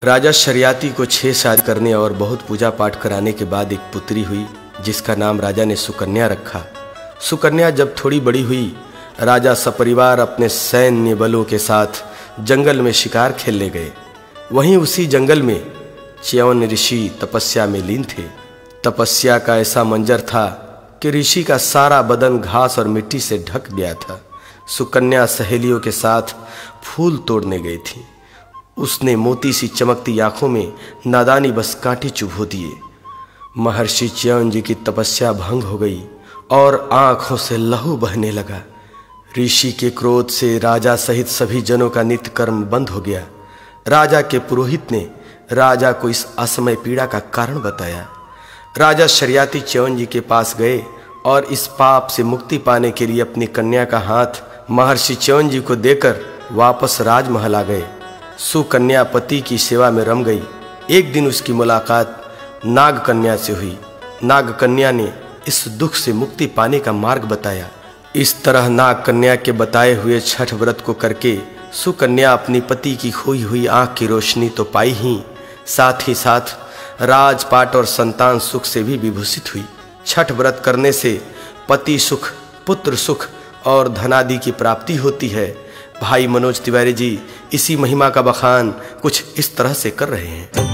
राजा शरियाती को 6 शादी करने और बहुत पूजा पाठ कराने के बाद एक पुत्री हुई जिसका नाम राजा ने सुकन्या रखा। सुकन्या जब थोड़ी बड़ी हुई, राजा सपरिवार अपने सैन्य बलों के साथ जंगल में शिकार खेलने गए। वहीं उसी जंगल में च्यवन ऋषि तपस्या में लीन थे। तपस्या का ऐसा मंजर था कि ऋषि का सारा बदन घास और मिट्टी से ढक गया था। सुकन्या सहेलियों के साथ फूल तोड़ने गई थी। उसने मोती सी चमकती आंखों में नादानी बस कांटे चुभो दिए। महर्षि च्यवन जी की तपस्या भंग हो गई और आंखों से लहू बहने लगा। ऋषि के क्रोध से राजा सहित सभी जनों का नित्य कर्म बंद हो गया। राजा के पुरोहित ने राजा को इस असमय पीड़ा का कारण बताया। राजा शरियाती च्यवन जी के पास गए और इस पाप से मुक्ति पाने के लिए अपनी कन्या का हाथ महर्षि च्यवन जी को देकर वापस राजमहल आ गए। सुकन्या पति की सेवा में रम गई। एक दिन उसकी मुलाकात नाग कन्या से हुई। नाग कन्या ने इस दुख से मुक्ति पाने का मार्ग बताया। इस तरह नाग कन्या के बताए हुए छठ व्रत को करके सुकन्या अपनी पति की खोई हुई आंख की रोशनी तो पाई ही साथ राजपाट और संतान सुख से भी विभूषित हुई। छठ व्रत करने से पति सुख, पुत्र सुख और धनादि की प्राप्ति होती है। भाई मनोज तिवारी जी इसी महिमा का बखान कुछ इस तरह से कर रहे हैं।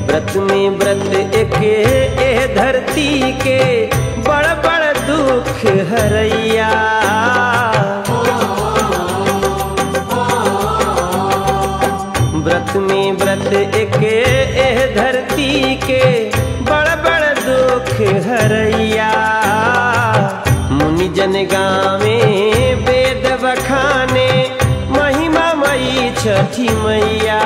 व्रत में व्रत एक धरती के बड़ बड़ दुख हरैया। व्रत में व्रत एक धरती के बड़ बड़ दुख हरैया। मुनि जन गावे वेद बखाने महिमा मई छठी मैया।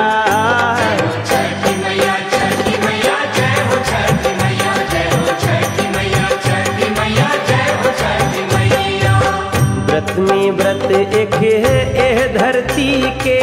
व्रत में व्रत एक धरती के